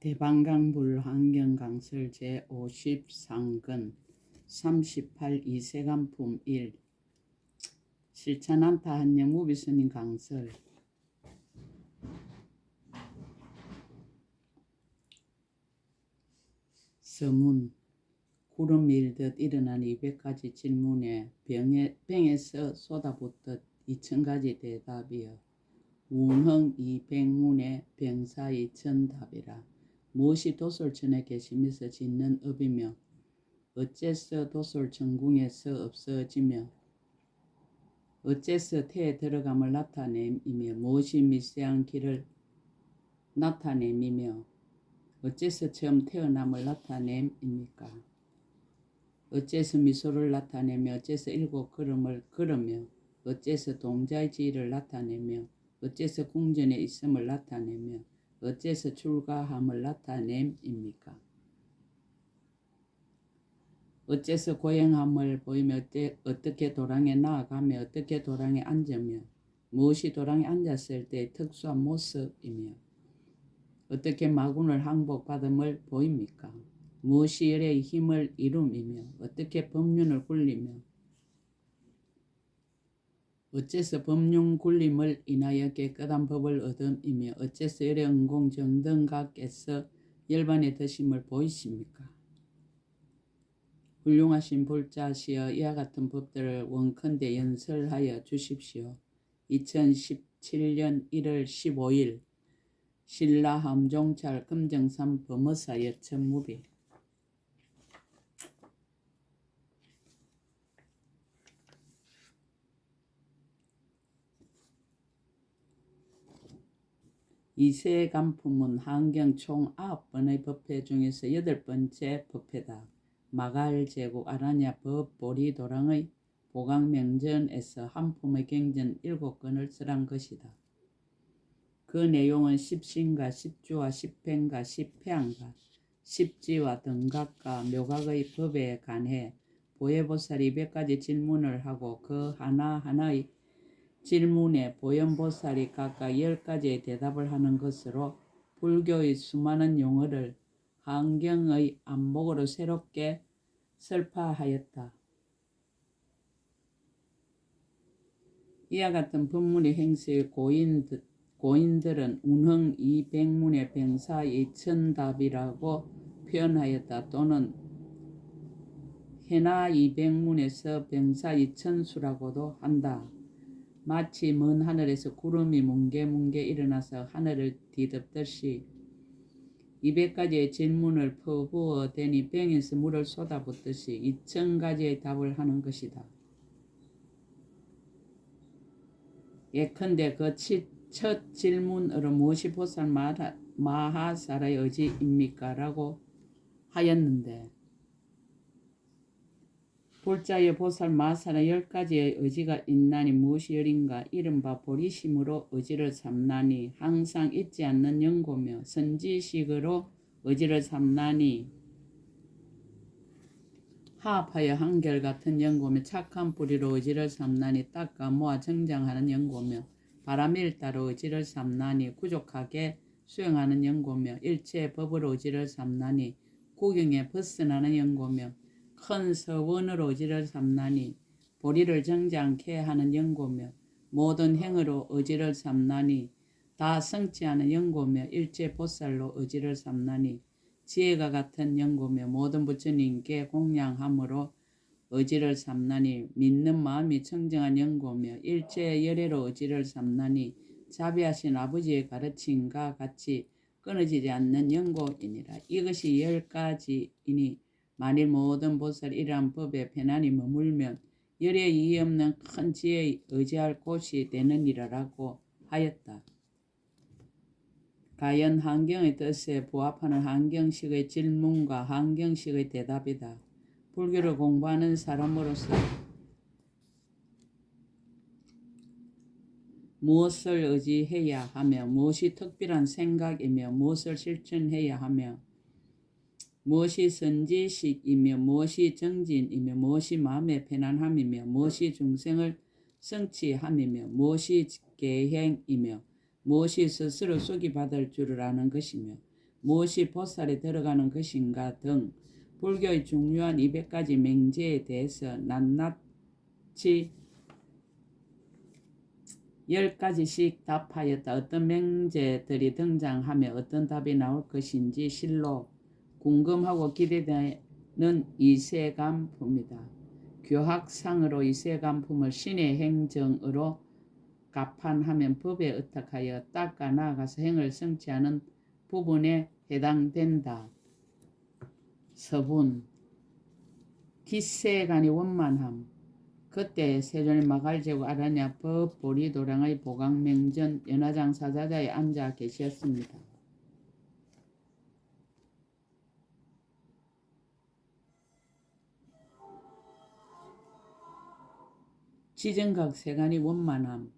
대방강불 환경강설 제50상근 38 이세간품 1 실천한타 한영 무비스님 강설. 서문. 구름 밀듯 일어난 200가지 질문에 병에서 쏟아붓듯 2000가지 대답이여 운흥 이백문의 병사이 천답이라. 무엇이 도솔천에 계시면서 짓는 업이며 어째서 도솔천궁에서 없어지며 어째서 태에 들어감을 나타냄이며 무엇이 미세한 길을 나타냄이며 어째서 처음 태어남을 나타냄입니까? 어째서 미소를 나타내며 어째서 7 걸음을 걸으며 어째서 동자의 지위를 나타내며 어째서 궁전에 있음을 나타내며 어째서 출가함을 나타냄입니까? 어째서 고행함을 보이며 어떻게 도랑에 나아가며 어떻게 도랑에 앉으며 무엇이 도랑에 앉았을 때의 특수한 모습이며 어떻게 마군을 항복받음을 보입니까? 무엇이 열의 힘을 이룸이며 어떻게 법륜을 굴리며 어째서 법륜 굴림을 인하여 깨끗한 법을 얻음이며 어째서 열의 은공 정등각께서 열반에 드심을 보이십니까? 훌륭하신 불자시여 이와 같은 법들을 원컨대 연설하여 주십시오. 2017년 1월 15일 신라함종찰 금정산 범어사 여천무비. 이세간품은 한경 총 9번의 법회 중에서 8번째 법회다. 마갈제국 아라냐 법보리도랑의 보강명전에서 한 품의 경전 7건을 쓰란 것이다. 그 내용은 십신과 십주와 십행과 십회양과 십지와 등각과 묘각의 법에 관해 보혜보살이 200가지 질문을 하고 그 하나하나의 질문에 보현보살이 각각 10가지의 대답을 하는 것으로 불교의 수많은 용어를 한경의 안목으로 새롭게 설파하였다. 이와 같은 법문의 행세의 고인들은 운흥 이백문의 병사 이천답이라고 표현하였다. 또는 해나 이백문에서 병사 이천수라고도 한다. 마치 먼 하늘에서 구름이 뭉게뭉게 일어나서 하늘을 뒤덮듯이 200가지의 질문을 퍼부어 대니 병에서 물을 쏟아붓듯이 2000가지의 답을 하는 것이다. 예컨대 그 첫 질문으로 무엇이 보살 마하사라의 의지입니까? 라고 하였는데 불자의 보살 마하사라 10가지의 의지가 있나니 무엇이 열인가? 이른바 보리심으로 의지를 삼나니 항상 잊지 않는 연고며 선지식으로 의지를 삼나니 하합하여 한결같은 연고며 착한 뿌리로 의지를 삼나니 닦아 모아 정장하는 연고며 바람일 따로 의지를 삼나니 구족하게 수행하는 연고며 일체의 법으로 의지를 삼나니 구경에 벗어나는 연고며 큰 서원으로 의지를 삼나니 보리를 정장케 하는 연고며 모든 행으로 의지를 삼나니 다 성취하는 연고며 일체 보살로 의지를 삼나니 지혜가 같은 연고며 모든 부처님께 공양함으로 의지를 삼나니 믿는 마음이 청정한 연고며 일체의 열애로 의지를 삼나니 자비하신 아버지의 가르침과 같이 끊어지지 않는 연고이니라. 이것이 10가지이니 만일 모든 보살이 이러한 법에 편안히 머물면 열에 이의 없는 큰 지혜에 의지할 곳이 되느니라라고 하였다. 가연 한경의 뜻에 부합하는 한경식의 질문과 한경식의 대답이다. 불교를 공부하는 사람으로서 무엇을 의지해야 하며 무엇이 특별한 생각이며 무엇을 실천해야 하며 무엇이 선지식이며 무엇이 정진이며 무엇이 마음의 편안함이며 무엇이 중생을 성취함이며 무엇이 계행이며 무엇이 스스로 속이 받을 줄을 아는 것이며 무엇이 보살에 들어가는 것인가 등 불교의 중요한 200가지 맹제에 대해서 낱낱이 10가지씩 답하였다. 어떤 맹제들이 등장하며 어떤 답이 나올 것인지 실로 궁금하고 기대되는 이세간품이다. 교학상으로 이세간품을 신의 행정으로 가판하면 법에 의탁하여 닦아 나아가서 행을 성취하는 부분에 해당된다. 서분 기세간이 원만함. 그때 세존이 마갈제국 아라냐 법보리도량의 보강명전 연화장 사자자에 앉아 계셨습니다. 지정각 세간이 원만함.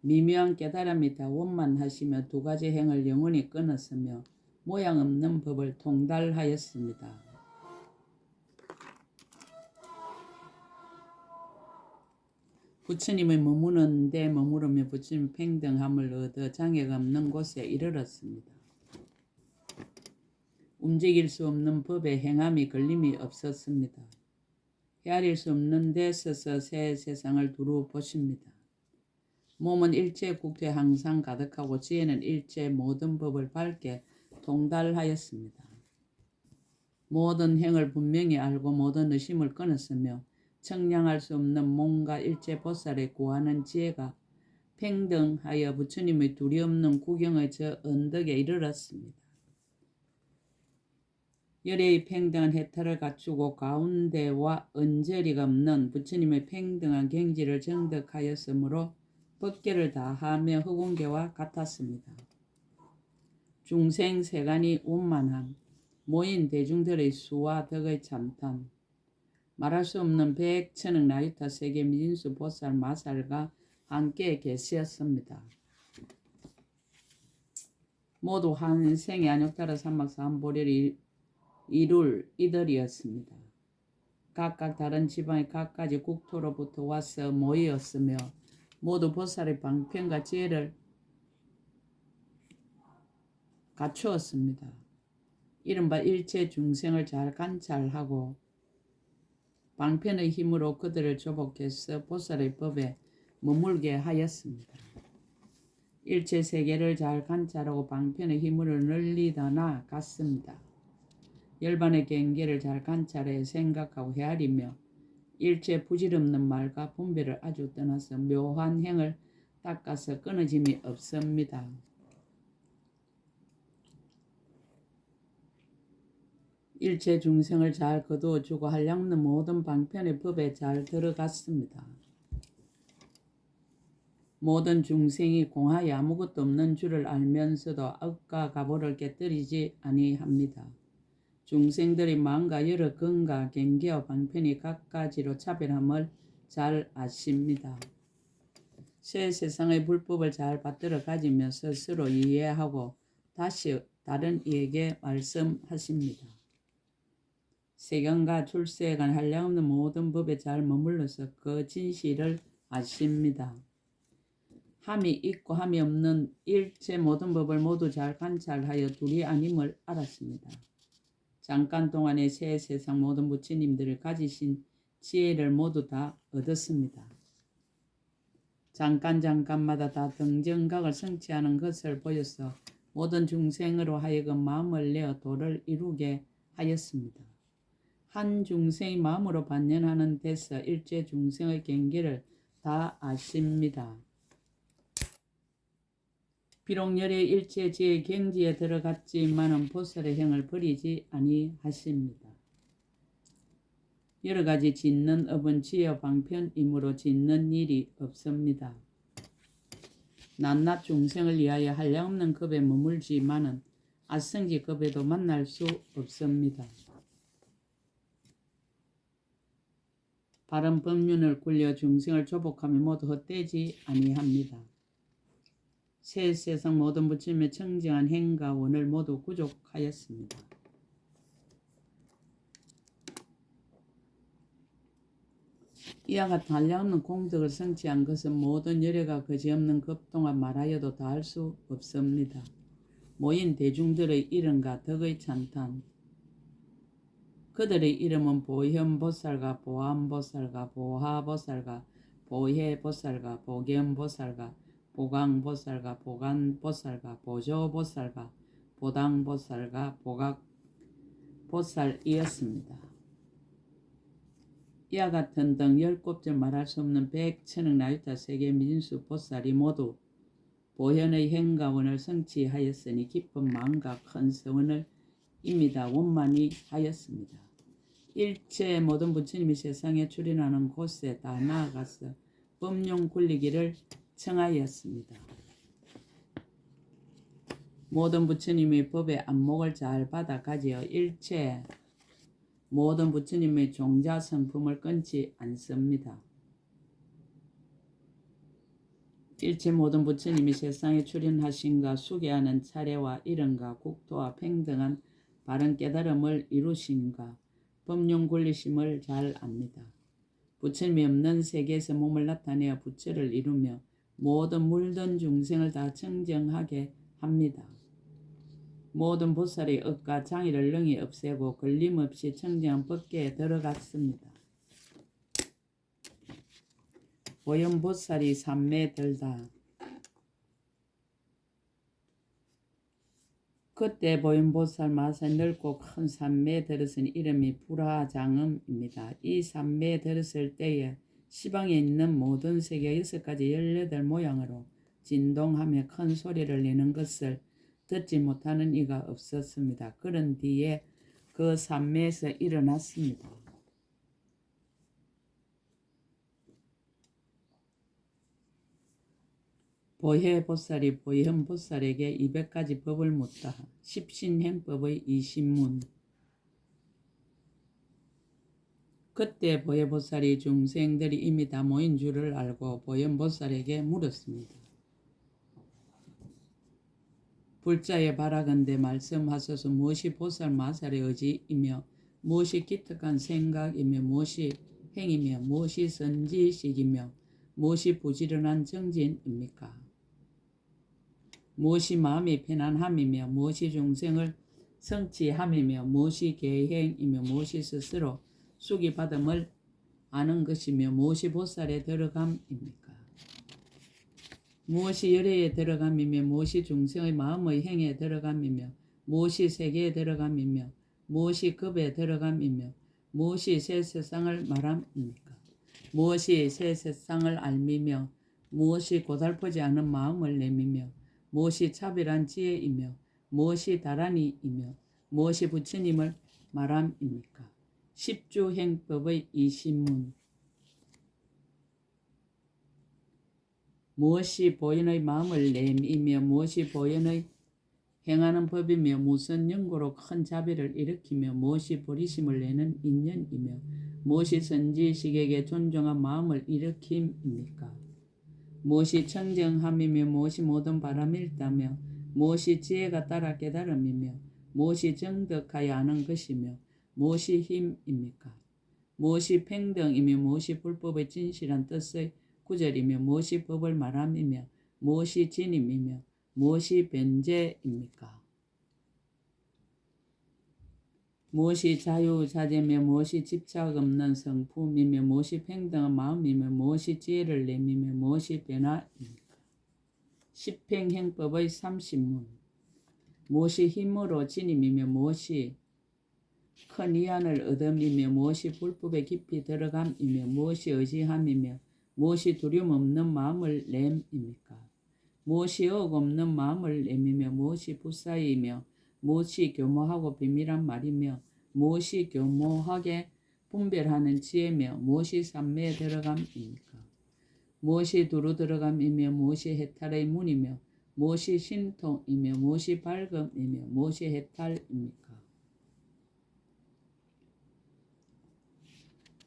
미묘한 깨달음이 다 원만하시며 두 가지 행을 영원히 끊었으며 모양 없는 법을 통달하였습니다. 부처님의 머무는 데 머무르며 부처님 평등함을 얻어 장애가 없는 곳에 이르렀습니다. 움직일 수 없는 법에 행함이 걸림이 없었습니다. 헤아릴 수 없는 데 서서 새 세상을 두루 보십니다. 몸은 일체 국토에 항상 가득하고 지혜는 일체 모든 법을 밝게 통달하였습니다. 모든 행을 분명히 알고 모든 의심을 끊었으며 청량할 수 없는 몸과 일체 보살에 구하는 지혜가 평등하여 부처님의 두려움없는 구경의 저 언덕에 이르렀습니다. 열애의 평등한 해탈을 갖추고 가운데와 언저리가 없는 부처님의 평등한 경지를 정득하였으므로 법계를 다하며 흑운계와 같았습니다. 중생 세간이 원만함. 모인 대중들의 수와 덕의 참탄. 말할 수 없는 백천억 나유타 세계 미진수 보살 마살과 함께 계셨습니다. 모두 한 생의 안욕타라 삼막사함보리를 이룰 이들이었습니다. 각각 다른 지방의 각가지 국토로부터 와서 모이었으며 모두 보살의 방편과 지혜를 갖추었습니다. 이른바 일체 중생을 잘 관찰하고 방편의 힘으로 그들을 조복해서 보살의 법에 머물게 하였습니다. 일체 세계를 잘 관찰하고 방편의 힘으로 널리다 나갔습니다. 열반의 경계를 잘 관찰해 생각하고 헤아리며 일체 부질없는 말과 분별을 아주 떠나서 묘한 행을 닦아서 끊어짐이 없습니다. 일체 중생을 잘 거두어주고 한량없는 모든 방편의 법에 잘 들어갔습니다. 모든 중생이 공하에 아무것도 없는 줄을 알면서도 억과 가보를 깨뜨리지 아니합니다. 중생들의 마음과 여러 근과 경계와 방편이 각가지로 차별함을 잘 아십니다. 새 세상의 불법을 잘 받들어 가지며 스스로 이해하고 다시 다른 이에게 말씀하십니다. 세간과 출세에 관 한량없는 모든 법에 잘 머물러서 그 진실을 아십니다. 함이 있고 함이 없는 일체 모든 법을 모두 잘 관찰하여 둘이 아님을 알았습니다. 잠깐 동안에 새 세상 모든 부처님들을 가지신 지혜를 모두 다 얻었습니다. 잠깐마다 다 등정각을 성취하는 것을 보여서 모든 중생으로 하여금 마음을 내어 도를 이루게 하였습니다. 한 중생의 마음으로 반연하는 데서 일체 중생의 경계를 다 아십니다. 비록 열의 일체 지의 경지에 들어갔지만은 보살의 행을 버리지 아니하십니다. 여러 가지 짓는 업은 지혜 방편이므로 짓는 일이 없습니다. 낱낱 중생을 위하여 한량없는 급에 머물지만은 아성지 급에도 만날 수 없습니다. 바른 법륜을 굴려 중생을 조복하며 모두 헛되지 아니합니다. 새 세상 모든 부처님의 청정한 행과 원을 모두 구족하였습니다. 이와 같은 한량없는 공덕을 성취한 것은 모든 열애가 거지없는 급 동안 말하여도 다할 수 없습니다. 모인 대중들의 이름과 덕의 찬탄. 그들의 이름은 보현보살과 보안보살과 보하보살과 보혜보살과 보견보살과 보강보살과 보간보살과 보조보살과 보당보살과 보각보살이었습니다. 이와 같은 등 10곱절 말할 수 없는 백천억 나유타 세계 민수 보살이 모두 보현의 행가원을 성취하였으니 깊은 마음과 큰 서원을 입니다. 원만히 하였습니다. 일체 모든 부처님이 세상에 출현하는 곳에 다 나아가서 법용 굴리기를 청하였습니다. 모든 부처님의 법의 안목을 잘 받아 가지어 일체 모든 부처님의 종자 성품을 끊지 않습니다. 일체 모든 부처님이 세상에 출현하신가 수계하는 차례와 이름과 국토와 평등한 바른 깨달음을 이루신가 법용 굴리심을 잘 압니다. 부처님이 없는 세계에서 몸을 나타내어 부처를 이루며 모든 물든 중생을 다 청정하게 합니다. 모든 보살의 억과 장애를 능히 없애고 걸림없이 청정한 법계에 들어갔습니다. 보현보살이 삼매 들다. 그때 보현보살 마사에 넓고 큰 삼매에 들었으니 이름이 불화장음입니다. 이 삼매에 들었을 때에 시방에 있는 모든 세계 6가지 18 모양으로 진동하며 큰 소리를 내는 것을 듣지 못하는 이가 없었습니다. 그런 뒤에 그 삼매에서 일어났습니다. 보혜보살이 보현보살에게 200가지 법을 묻다. 십신행법의 20문. 그때 보혜보살이 중생들이 이미 다 모인 줄을 알고 보현보살에게 물었습니다. 불자에 바라건대 말씀하소서. 무엇이 보살 마살의 의지이며 무엇이 기특한 생각이며 무엇이 행이며 무엇이 선지식이며 무엇이 부지런한 정진입니까? 무엇이 마음이 편안함이며 무엇이 중생을 성취함이며 무엇이 계행이며 무엇이 스스로 수기받음을 아는 것이며 무엇이 보살에 들어감입니까? 무엇이 열애에 들어감이며 무엇이 중생의 마음의 행에 들어감이며 무엇이 세계에 들어감이며 무엇이 급에 들어감이며 무엇이 새 세상을 말함입니까? 무엇이 새 세상을 알미며 무엇이 고달프지 않은 마음을 내미며 무엇이 차별한 지혜이며 무엇이 다란이이며 무엇이 부처님을 말함입니까? 십주행법의 20문. 무엇이 보현의 마음을 내미며 무엇이 보현의 행하는 법이며 무슨 연고로 큰 자비를 일으키며 무엇이 버리심을 내는 인연이며 무엇이 선지식에게 존중한 마음을 일으킴입니까? 무엇이 청정함이며 무엇이 모든 바람일다며 무엇이 지혜가 따라 깨달음이며 무엇이 정덕하여 아는 것이며 무엇이 힘입니까? 무엇이 평등이며 무엇이 불법의 진실한 뜻의 구절이며 무엇이 법을 말함이며 무엇이 진임이며 무엇이 변제입니까? 무엇이 자유자재며 무엇이 집착 없는 성품이며 무엇이 평등한 마음이며 무엇이 지혜를 내미며 무엇이 변화입니까? 십행행법의 30문. 무엇이 힘으로 진임이며 무엇이 큰 위안을 얻음이며 무엇이 불법에 깊이 들어감이며 무엇이 의지함이며 무엇이 두려움 없는 마음을 냄입니까? 무엇이 억 없는 마음을 내미며 무엇이 불사이며 무엇이 교모하고 비밀한 말이며 무엇이 교모하게 분별하는 지혜며 무엇이 삼매에 들어감입니까? 무엇이 두루 들어감이며 무엇이 해탈의 문이며 무엇이 신통이며 무엇이 밝음이며 무엇이 해탈입니까?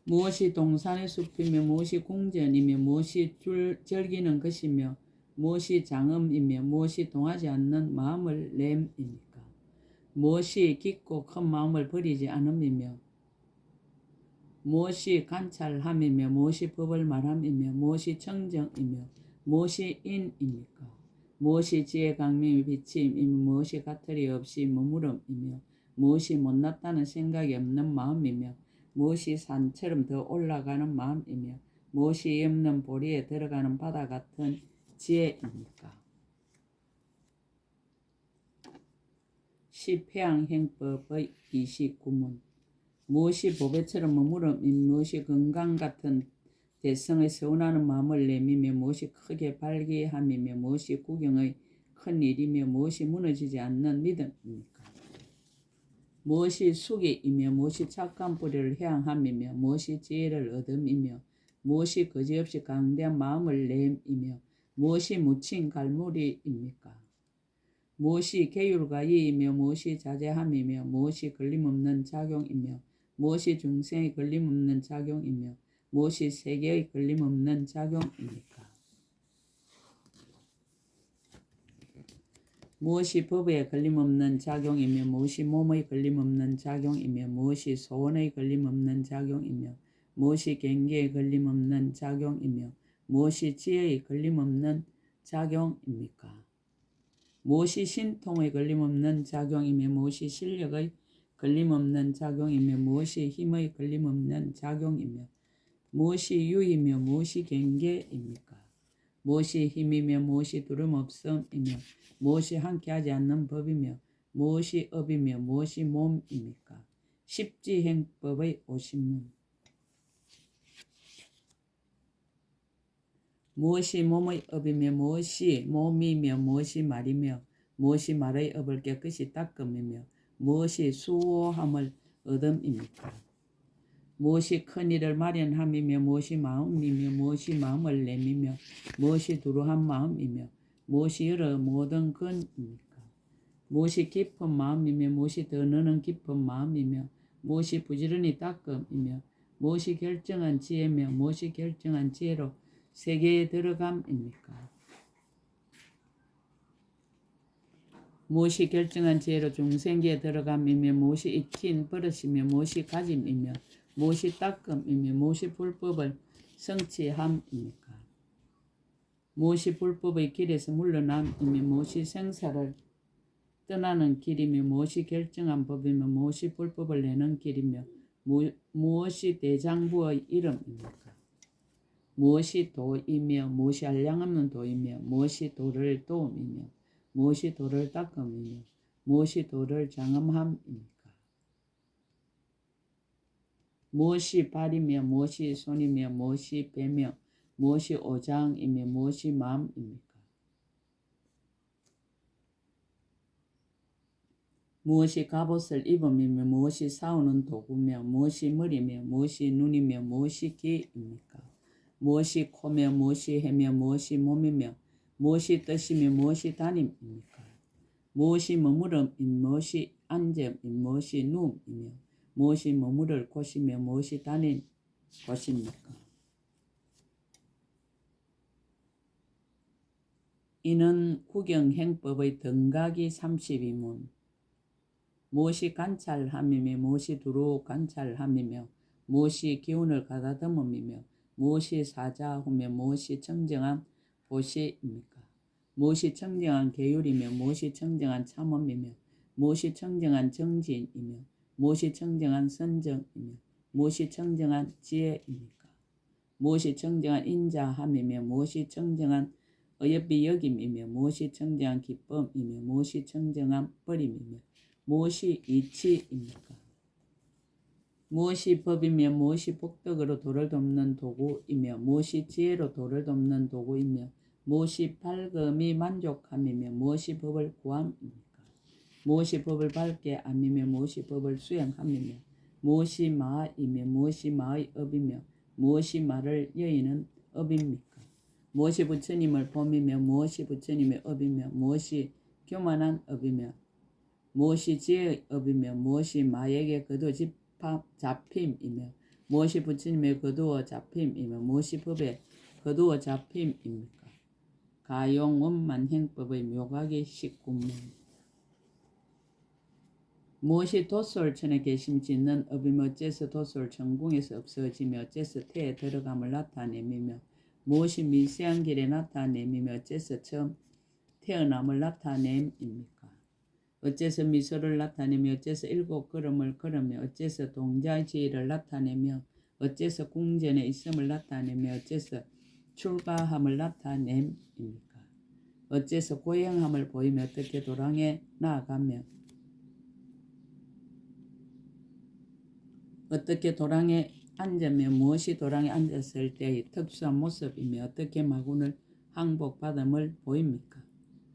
무엇이 동산의 숲이며 무엇이 궁전이며 무엇이 즐기는 것이며 무엇이 장엄이며 무엇이 동하지 않는 마음을 냄입니까? 무엇이 깊고 큰 마음을 버리지 않음이며 무엇이 관찰함이며 무엇이 법을 말함이며 무엇이 청정이며 무엇이 인입니까? 무엇이 지혜 강림의 비침이며 무엇이 가틀이 없이 머무름이며 무엇이 못났다는 생각이 없는 마음이며 무엇이 산처럼 더 올라가는 마음이며 무엇이 없는 보리에 들어가는 바다 같은 지혜입니까? 시패양행법의 29문. 무엇이 보배처럼 머무름이며 무엇이 건강 같은 대성의 서운하는 마음을 내미며 무엇이 크게 발기함이며 무엇이 구경의 큰 일이며 무엇이 무너지지 않는 믿음입니까? 무엇이 숙이이며 무엇이 착한 뿌리를 향함이며 무엇이 지혜를 얻음이며 무엇이 거지없이 강대한 마음을 내이며 무엇이 묻힌 갈무리입니까? 무엇이 계율과 이이며 무엇이 자제함이며 무엇이 걸림없는 작용이며 무엇이 중생의 걸림없는 작용이며 무엇이 세계의 걸림없는 작용입니까? 무엇이 법의 걸림없는 작용이며 무엇이 몸의 걸림없는 작용이며 무엇이 소원의 걸림없는 작용이며 무엇이 경계의 걸림없는 작용이며 무엇이 지혜의 걸림없는 작용입니까? 무엇이 신통의 걸림없는 작용이며 무엇이 실력의 걸림없는 작용이며 무엇이 힘의 걸림없는 작용이며 무엇이 유이며 무엇이 경계입니까? 무엇이 힘이며 무엇이 두려움없음이며 무엇이 함께하지 않는 법이며 무엇이 업이며 무엇이 몸입니까? 십지행법의 50문. 무엇이 몸의 업이며 무엇이 몸이며 무엇이 말이며 무엇이 말의 업을 깨끗이 닦음이며 무엇이 수호함을 얻음입니까? 무엇이 큰일을 마련함이며 무엇이 마음이며 무엇이 마음을 내미며 무엇이 두루한 마음이며 무엇이 여러 모든 근입니까? 무엇이 깊은 마음이며 무엇이 더 너는 깊은 마음이며 무엇이 부지런히 닦음이며 무엇이 결정한 지혜며 무엇이 결정한 지혜로 세계에 들어감입니까? 무엇이 결정한 지혜로 중생계에 들어감이며 무엇이 익힌 버릇이며 무엇이 가짐이며 무엇이 닦음이며 무엇이 불법을 성취함입니까? 무엇이 불법의 길에서 물러남이며 무엇이 생사를 떠나는 길이며 무엇이 결정한 법이며 무엇이 불법을 내는 길이며 무엇이 대장부의 이름입니까? 무엇이 도이며 무엇이 한량없는 도이며 무엇이 도를 도움이며 무엇이 도를 닦음이며 무엇이 도를 장엄함입니까? 무엇이 발이며 무엇이 손이며 무엇이 배며 무엇이 오장이며 무엇이 마음입니까? 무엇이 갑옷을 입음이며 무엇이 싸우는 도구며 무엇이 머리며 무엇이 눈이며 무엇이 귀입니까? 무엇이 코며 무엇이 해며 무엇이 몸이며 무엇이 뜻이며 무엇이 단임입니까? 무엇이 머무름이며 무엇이 앉음이며 무엇이 누움이며 무엇이 머무를 곳이며 무엇이 다닌 곳입니까? 이는 구경행법의 등각이 32문. 무엇이 관찰함이며 무엇이 두루 관찰함이며 무엇이 기운을 가다듬음이며 무엇이 사자후며 무엇이 청정한 보시입니까? 무엇이 청정한 계율이며 무엇이 청정한 참음이며 무엇이 청정한 정진이며 무엇이 청정한 선정이며 무엇이 청정한 지혜입니까? 무엇이 청정한 인자함이며 무엇이 청정한 어여삐 여김이며 무엇이 청정한 기쁨이며 무엇이 청정한 버림이며 무엇이 이치입니까? 무엇이 법이며 무엇이 복덕으로 도를 돕는 도구이며 무엇이 지혜로 도를 돕는 도구이며 무엇이 밝음이 만족함이며 무엇이 법을 구함입니까? 무엇이 법을 밝게 암이며 무엇이 법을 수행함이며 무엇이 마이며 무엇이 마의 업이며 무엇이 말을 여의는 업입니까? 무엇이 부처님을 봄이며 무엇이 부처님의 업이며 무엇이 교만한 업이며 무엇이 지혜의 업이며 무엇이 마에게 거두어 잡힘이며 무엇이 부처님의 거두어 잡힘이며 무엇이 법에 거두어 잡힘입니까? 가용원만행법의 묘각이 19문. 무엇이 도솔천에 계심짓는 업이며 어째서 도솔 천궁에서 없어지며 어째서 태에 들어감을 나타내미며 무엇이 미세한 길에 나타내미며 어째서 처음 태어남을 나타냄입니까? 어째서 미소를 나타내며 어째서 일곱 걸음을 걸으며 어째서 동자지를 나타내며 어째서 궁전에 있음을 나타내며 어째서 출가함을 나타냄입니까? 어째서 고행함을 보이며 어떻게 도랑에 나아가며 어떻게 도랑에 앉으며 무엇이 도랑에 앉았을 때의 특수한 모습이며 어떻게 마군을 항복받음을 보입니까?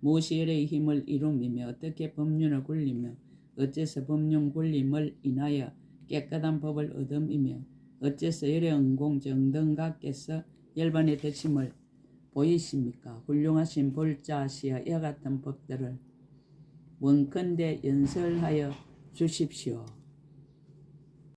무엇이 열의 힘을 이루며 어떻게 법륜을 굴리며 어째서 법륜 굴림을 인하여 깨끗한 법을 얻음이며 어째서 열의 은공 정등각께서 열반의 되심을 보이십니까? 훌륭하신 볼자시와 이와 같은 법들을 원컨대 연설하여 주십시오.